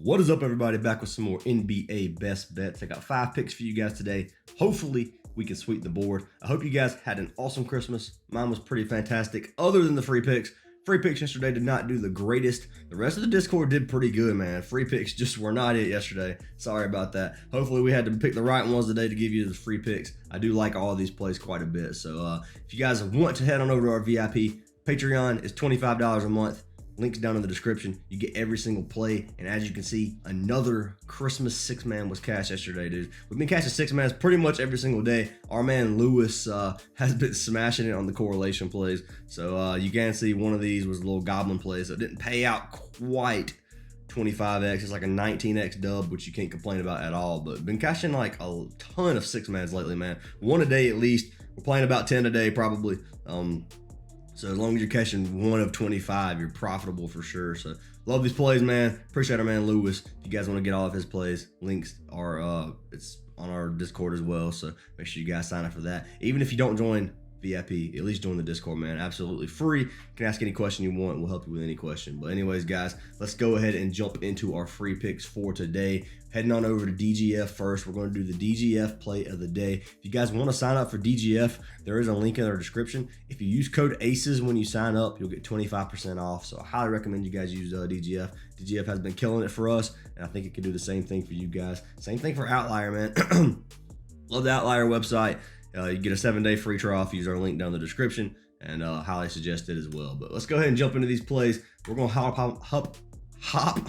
What is up, everybody? Back with some more NBA best bets. I got 5 picks for you guys today. Hopefully we can sweep the board. I hope you guys had an awesome Christmas. Mine was pretty fantastic, other than the free picks. Free picks yesterday did not do the greatest. The rest of the Discord did pretty good, man. Free picks just were not it yesterday. Sorry about that. Hopefully we had to pick the right ones today to give you the free picks. I do like all of these plays quite a bit. So if you guys want to head on over to our VIP, Patreon is $25 a month. Links down in the description. You get every single play. And as you can see, another Christmas 6-man was cashed yesterday, dude. We've been cashing 6-mans pretty much every single day. Our man Lewis has been smashing it on the correlation plays. So you can see one of these was a little goblin play. So it didn't pay out quite 25x. It's like a 19x dub, which you can't complain about at all. But been cashing like a ton of 6-mans lately, man. One a day at least. We're playing about 10 a day probably. So as long as you're catching 1 of 25, you're profitable for sure. So love these plays, man. Appreciate our man Lewis. If you guys want to get all of his plays, links are it's on our Discord as well. So make sure you guys sign up for that. Even if you don't join VIP, at least join the Discord, man. Absolutely free. You can ask any question you want. We'll help you with any question. But anyways, guys, let's go ahead and jump into our free picks for today. Heading on over to DGF first. We're going to do the DGF play of the day. If you guys want to sign up for DGF, there is a link in our description. If you use code ACES when you sign up, you'll get 25% off. So I highly recommend you guys use DGF. DGF has been killing it for us, and I think it can do the same thing for you guys. Same thing for OUTLIER, man. Love the OUTLIER website. You get a 7-day free trial if you use our link down in the description, and highly suggest it as well. But let's go ahead and jump into these plays. We're going to hop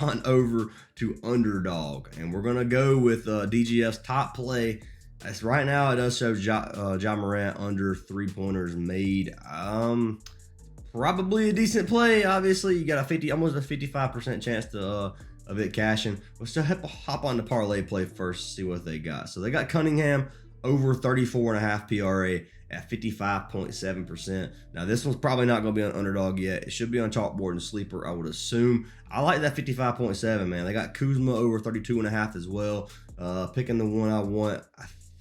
on over to Underdog, and we're going to go with DGF's top play. As right now, it does show Ja Morant under 3-pointers made. Probably a decent play. Obviously, you got almost a 55% chance to of it cashing. Let's just hop on the parlay play first, see what they got. So they got Cunningham over 34.5 PRA at 55.7%. Now this one's probably not going to be on Underdog yet. It should be on Chalkboard and Sleeper, I would assume. I like that 55.7, man. They got Kuzma over 32.5 as well. Picking the one I want.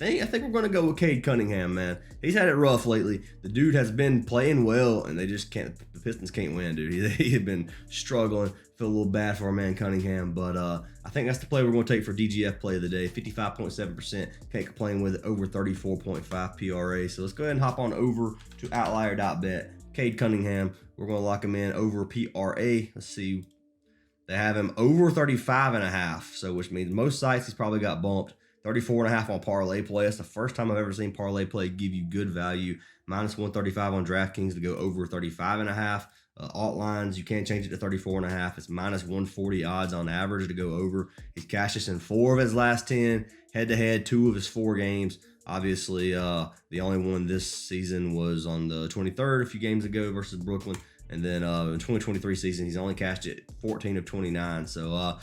I think we're going to go with Cade Cunningham, man. He's had it rough lately. The dude has been playing well, and they just can't. The Pistons can't win, dude. He had been struggling. Feel a little bad for our man Cunningham, but I think that's the play we're going to take for DGF play of the day. 55.7%. Can't complain with it. Over 34.5 PRA. So let's go ahead and hop on over to outlier.bet. Cade Cunningham. We're going to lock him in over PRA. Let's see. They have him over 35.5. So which means most sites he's probably got bumped. 34.5 on parlay play. That's the first time I've ever seen parlay play give you good value. Minus 135 on DraftKings to go over 35.5. Alt lines, you can't change it to 34.5. It's minus 140 odds on average to go over. He's cashed this in 4 of his last 10. Head-to-head, 2 of his 4 games. Obviously, the only one this season was on the 23rd, a few games ago versus Brooklyn. And then in 2023 season, he's only cashed it 14 of 29. So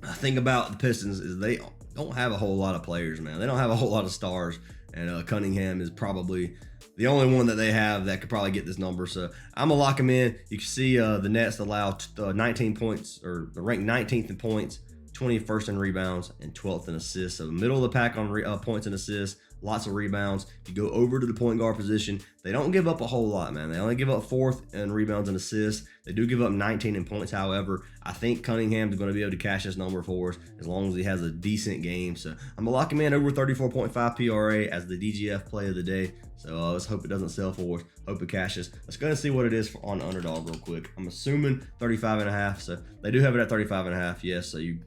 the thing about the Pistons is they don't have a whole lot of players, man. They don't have a whole lot of stars, and Cunningham is probably the only one that they have that could probably get this number. So I'm gonna lock him in. You can see the Nets allow 19 points, or rank 19th in points, 21st in rebounds, and 12th in assists. So middle of the pack on points and assists. Lots of rebounds. If you go over to the point guard position, they don't give up a whole lot, man. They only give up 4th in rebounds and assists. They do give up 19 in points, however. I think Cunningham's going to be able to cash this number for us as long as he has a decent game. So I'm going to lock him in over 34.5 PRA as the DGF play of the day. So let's hope it doesn't sell for us. Hope it cashes. Let's go and see what it is on Underdog real quick. I'm assuming 35.5. So they do have it at 35.5. Yes, so you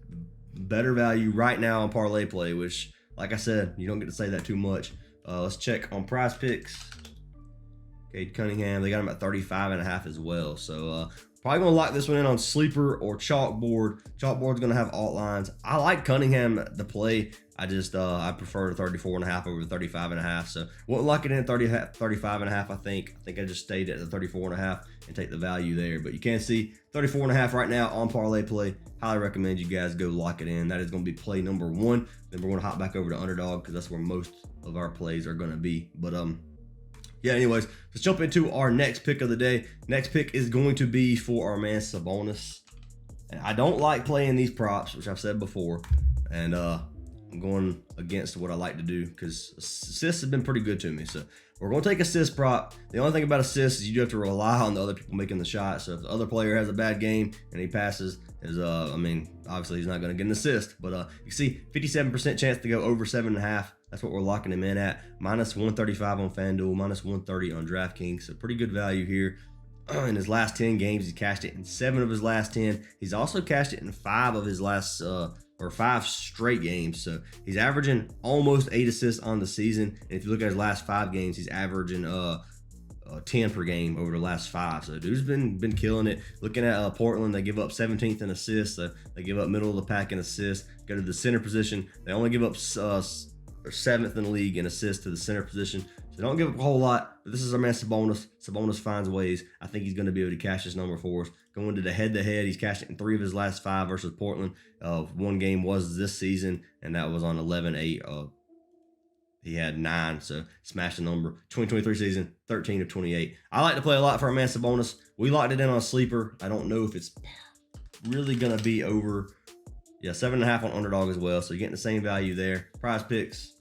better value right now on parlay play, which, like I said, you don't get to say that too much. Let's check on Prizepicks. Cade Cunningham, they got him at 35.5 as well. So probably going to lock this one in on Sleeper or Chalkboard. Chalkboard's going to have alt lines. I like Cunningham to play. I prefer 34.5 over 35.5. So won't lock it in at 35.5. I think I just stayed at the 34.5 and take the value there. But you can see 34.5 right now on parlay play. Highly recommend you guys go lock it in. That is going to be play number 1. Then we're going to hop back over to Underdog because that's where most of our plays are going to be. But yeah, anyways, let's jump into our next pick of the day. Next pick is going to be for our man Sabonis. And I don't like playing these props, which I've said before. And I'm going against what I like to do because assists have been pretty good to me. So We're going to take assist prop. The only thing about assists is you do have to rely on the other people making the shot. So if the other player has a bad game and he passes, I mean, obviously he's not going to get an assist. But you see 57% chance to go over 7.5. That's what we're locking him in at. Minus 135 on FanDuel, minus 130 on DraftKings. So pretty good value here. In his last 10 games, he's cashed it in 7 of his last 10. He's also cashed it in 5 of his last, or 5 straight games. So he's averaging almost 8 assists on the season. And if you look at his last 5 games, he's averaging 10 per game over the last 5. So dude's been killing it. Looking at Portland, they give up 17th in assists. So they give up middle of the pack in assists. Go to the center position, they only give up 7th in the league in assists to the center position. So don't give up a whole lot, but this is our man Sabonis. Sabonis finds ways. I think he's going to be able to cash this number for us. Going to the head-to-head, he's cashed it in 3 of his last 5 versus Portland. One game was this season, and that was on 11-8. He had 9, so smashed the number. 2023 season, 13 of 28. I like to play a lot for our man Sabonis. We locked it in on a sleeper. I don't know if it's really going to be over. Yeah, 7.5 on underdog as well, so you're getting the same value there. Prizepicks.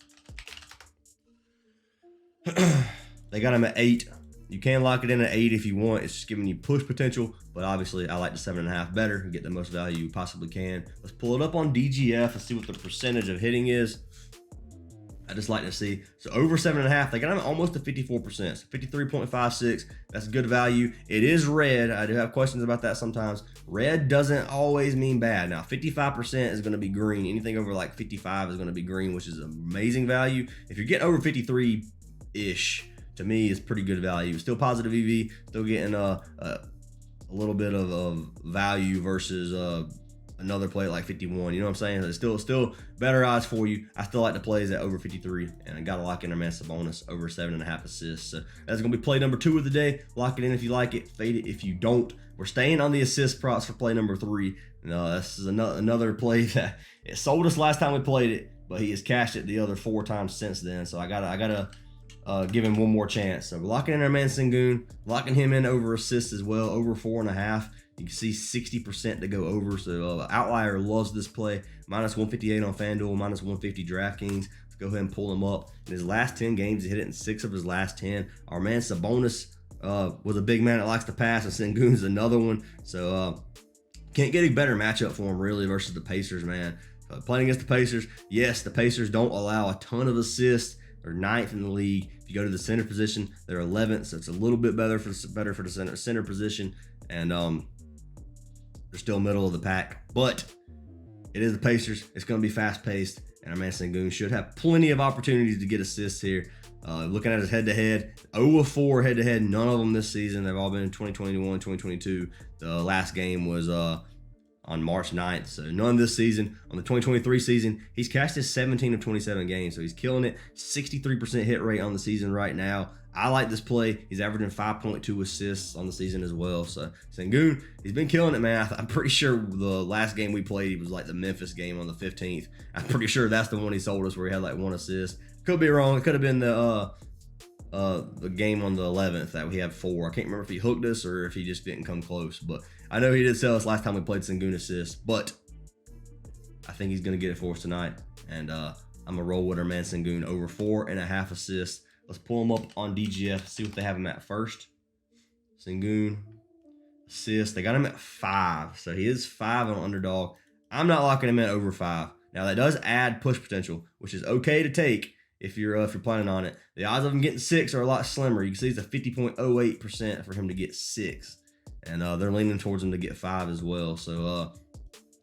They got him at 8. You can lock it in at 8 if you want. It's just giving you push potential, but obviously I like the 7.5 better and get the most value you possibly can. Let's pull it up on DGF and see what the percentage of hitting is. I just like to see. So over 7.5, they got him almost to 54%. So 53.56. That's good value. It is red. I do have questions about that sometimes. Red doesn't always mean bad. Now 55% is going to be green. Anything over like 55 is going to be green, which is amazing value. If you're getting over 53-ish, to me, it's pretty good value. Still positive EV. Still getting a little bit of value versus another play at like 51. You know what I'm saying? It's still better odds for you. I still like the plays at over 53, and I got to lock in our man Sabonis over 7.5 assists. So that's going to be play number 2 of the day. Lock it in if you like it. Fade it if you don't. We're staying on the assist props for play number 3. This is another play that it sold us last time we played it, but he has cashed it the other 4 times since then. So I gotta give him one more chance. So we're locking in our man Sengun, locking him in over assists as well, over 4.5. You can see 60% to go over. So Outlier loves this play. Minus 158 on FanDuel, minus 150 DraftKings. Let's go ahead and pull him up. In his last 10 games, he hit it in 6 of his last 10. Our man Sabonis was a big man that likes to pass, and Sengun's another one. So can't get a better matchup for him really versus the Pacers, man. Playing against the Pacers, yes, the Pacers don't allow a ton of assists. They're 9th in the league. If you go to the center position, they're 11th, so it's a little bit better for the center position, and they're still middle of the pack. But it is the Pacers. It's going to be fast-paced, and our man Sengun should have plenty of opportunities to get assists here. Looking at his head-to-head, 0 of 4 head-to-head, none of them this season. They've all been in 2021, 2022. The last game was on March 9th, so none this season. On the 2023 season, he's cashed his 17 of 27 games, so he's killing it. 63% hit rate on the season right now. I like this play. He's averaging 5.2 assists on the season as well. So Sengun, he's been killing it, man. I'm pretty sure the last game we played, he was like the Memphis game on the 15th. I'm pretty sure that's the one he sold us where he had like 1 assist. Could be wrong. It could have been the game on the 11th that we had 4. I can't remember if he hooked us or if he just didn't come close, but I know he did sell us last time we played Sengun assists, but I think he's going to get it for us tonight, and I'm going to roll with our man Sengun over 4.5 assists. Let's pull him up on DGF, see what they have him at first. Sengun, assists. They got him at 5, so he is 5 on underdog. I'm not locking him at over 5. Now, that does add push potential, which is okay to take if you're planning on it. The odds of him getting 6 are a lot slimmer. You can see it's a 50.08% for him to get 6. And they're leaning towards him to get 5 as well. So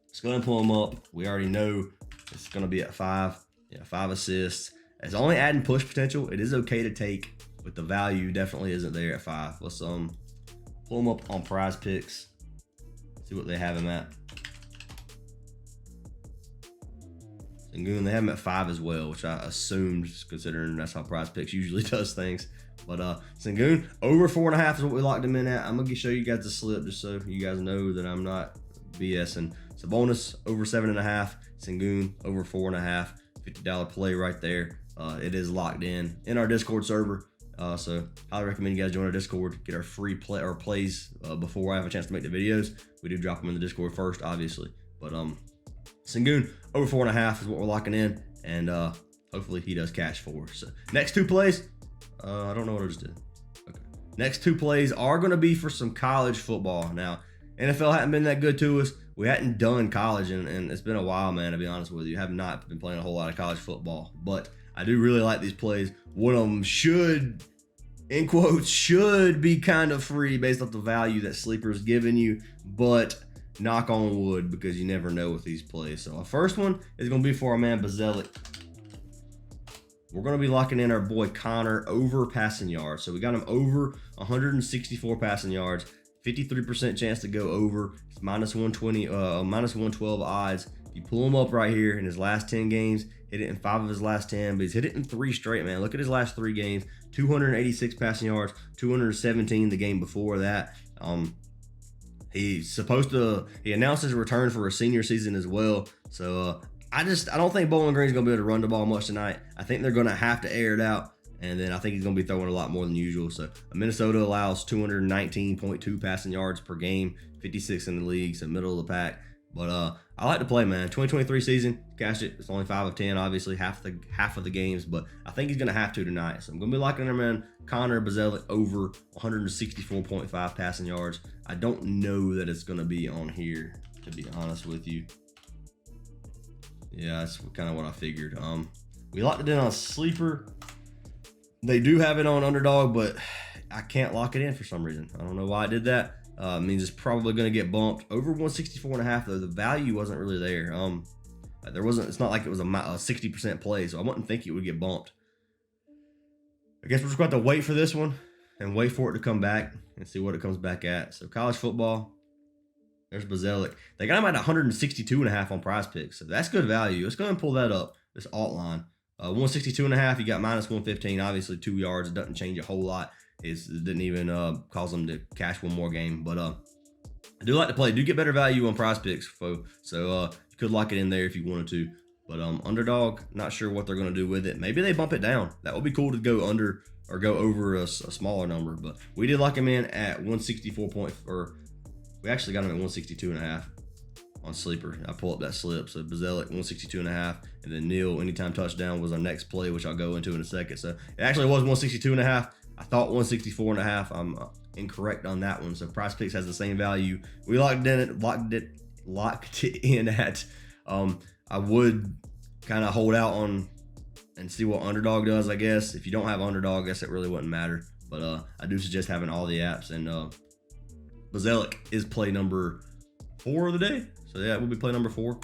let's go ahead and pull him up. We already know it's going to be at 5. Yeah, 5 assists. It's only adding push potential. It is okay to take, but the value definitely isn't there at 5. Let's pull him up on Prizepicks. See what they have him at. Sengun, they have him at 5 as well, which I assumed, considering that's how Prizepicks usually does things. But Sengun, over 4.5 is what we locked him in at. I'm going to show you guys the slip just so you guys know that I'm not BSing. Sabonis, over 7.5. Sengun, over 4.5. $50 play right there. It is locked in our Discord server. So I recommend you guys join our Discord, get our free plays before I have a chance to make the videos. We do drop them in the Discord first, obviously. But Sengun, over 4.5 is what we're locking in, and hopefully he does cash for us. So next 2 plays, I don't know what I just did. Okay. Next two plays are going to be for some college football. Now, NFL hadn't been that good to us. We hadn't done college, and it's been a while, man, to be honest with you. I have not been playing a whole lot of college football, but I do really like these plays. One of them should, in quotes, should be kind of free based off the value that Sleeper's giving you, but knock on wood, because you never know with these plays. So our first one is going to be for our man Prizepicks. We're going to be locking in our boy Connor over passing yards. So we got him over 164 passing yards, 53% chance to go over. It's minus 120, minus 112 odds. If you pull him up right here in his last 10 games, hit it in 5 of his last 10, but he's hit it in 3 straight, man. Look at his last 3 games, 286 passing yards, 217 the game before that. He announced his return for a senior season as well. So I don't think Bowling Green's going to be able to run the ball much tonight. I think they're going to have to air it out. And then I think he's going to be throwing a lot more than usual. So Minnesota allows 219.2 passing yards per game, 56 in the league, so middle of the pack. But I like to play, man. 2023 season, cashed it. It's only 5 of 10, obviously, half of the games. But I think he's going to have to tonight. So I'm going to be locking him in. Connor Prizepicks over 164.5 passing yards. I don't know that it's going to be on here, to be honest with you. Yeah, that's kind of what I figured. We locked it in on Sleeper. They do have it on Underdog, but I can't lock it in for some reason. I don't know why I did that. Means it's probably going to get bumped over 164.5 though. The value wasn't really there. It's not like it was a 60% play, so I wouldn't think it would get bumped. I guess we're just going to have to wait for this one and wait for it to come back and see what it comes back at. So college football, there's Prizepicks. They got him at 162.5 on Prizepicks, so that's good value. Let's go ahead and pull that up. This alt line. 162.5, you got minus 115, obviously 2 yards. It doesn't change a whole lot. It didn't even cause them to cash one more game. But I do like to play. Do get better value on Prizepicks, so you could lock it in there if you wanted to. But Underdog, not sure what they're going to do with it. Maybe they bump it down. That would be cool to go under or go over a smaller number. But we did lock him in at 164 point, or we actually got him at 162.5. On Sleeper. I pull up that slip. So Prizepicks 162.5, and then Neal anytime touchdown was our next play, which I'll go into in a second. So it actually was 162.5. I thought 164.5. I'm incorrect on that one. So Prizepicks has the same value. We locked it in at. I would kind of hold out on and see what Underdog does. I guess if you don't have Underdog, I guess it really wouldn't matter. But I do suggest having all the apps. And Prizepicks is play number 4 of the day. So yeah, we'll be play number 4.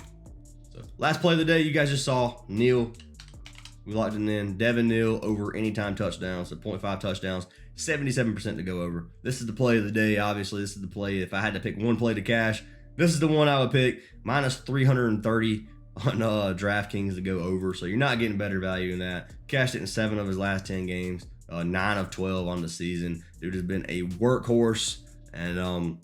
So last play of the day, you guys just saw Neal. We locked it in. Devin Neal over anytime touchdowns. So 0.5 touchdowns, 77% to go over. This is the play of the day. Obviously, this is the play. If I had to pick one play to cash, this is the one I would pick. Minus 330 on DraftKings to go over. So you're not getting better value than that. Cashed it in 7 of his last 10 games. 9 of 12 on the season. Dude has been a workhorse. And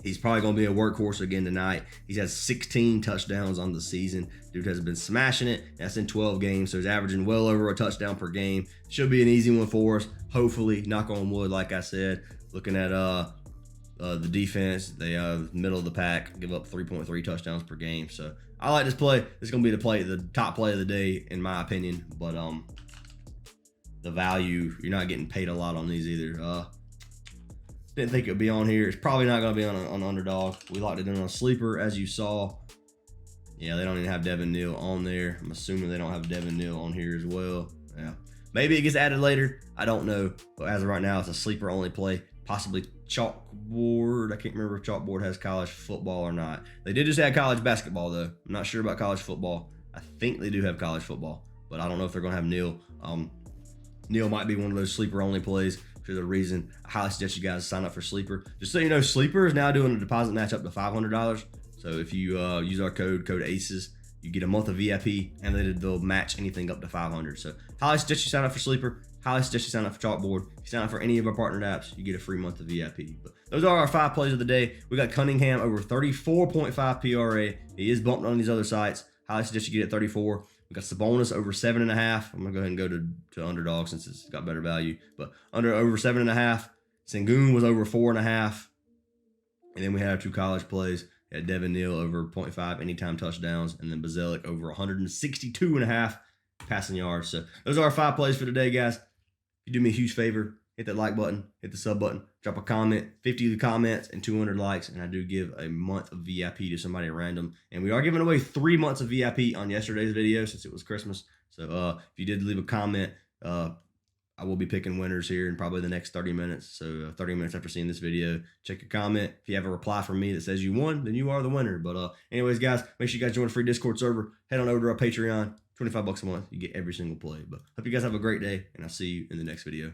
he's probably going to be a workhorse again tonight. He's had 16 touchdowns on the season. Dude has been smashing it. That's in 12 games, so he's averaging well over a touchdown per game. Should be an easy one for us. Hopefully, knock on wood, like I said. Looking at the defense, they middle of the pack, give up 3.3 touchdowns per game. So I like this play. This is going to be the top play of the day, in my opinion. But the value, you're not getting paid a lot on these either. Didn't think it would be on here. It's probably not going to be on Underdog. We locked it in on Sleeper, as you saw. Yeah, they don't even have Devin Neal on there. I'm assuming they don't have Devin Neal on here as well. Yeah, maybe it gets added later. I don't know. But as of right now, it's a Sleeper only play. Possibly CHALKBOARD. I can't remember if CHALKBOARD has college football or not. They did just add college basketball, though. I'm not sure about college football. I think they do have college football, but I don't know if they're going to have Neal. Neal might be one of those Sleeper only plays. For the reason, I highly suggest you guys sign up for Sleeper. Just so you know, Sleeper is now doing a deposit match up to $500. So if you use our code ACES, you get a month of VIP, and they'll match anything up to $500. So highly suggest you sign up for Sleeper. Highly suggest you sign up for CHALKBOARD. If you sign up for any of our partnered apps, you get a free month of VIP. But those are our 5 plays of the day. We got Cunningham over 34.5 PRA. He is bumped on these other sites. Highly suggest you get it 34. We got Sabonis over 7.5. I'm gonna go ahead and go to Underdog since it's got better value. But over 7.5. Sengun was over 4.5. And then we had our 2 college plays. We had Devin Neal over 0.5 anytime touchdowns, and then Prizepicks over 162.5 passing yards. So those are our 5 plays for today, guys. you do me a huge favor, hit that like button, hit the sub button, drop a comment, 50 comments and 200 likes, and I do give a month of VIP to somebody random. And we are giving away 3 months of VIP on yesterday's video since it was Christmas. So if you did leave a comment, I will be picking winners here in probably the next 30 minutes. So 30 minutes after seeing this video, check your comment. If you have a reply from me that says you won, then you are the winner. But anyways, guys, make sure you guys join the free Discord server. Head on over to our Patreon. $25 a month. You get every single play. But hope you guys have a great day, and I'll see you in the next video.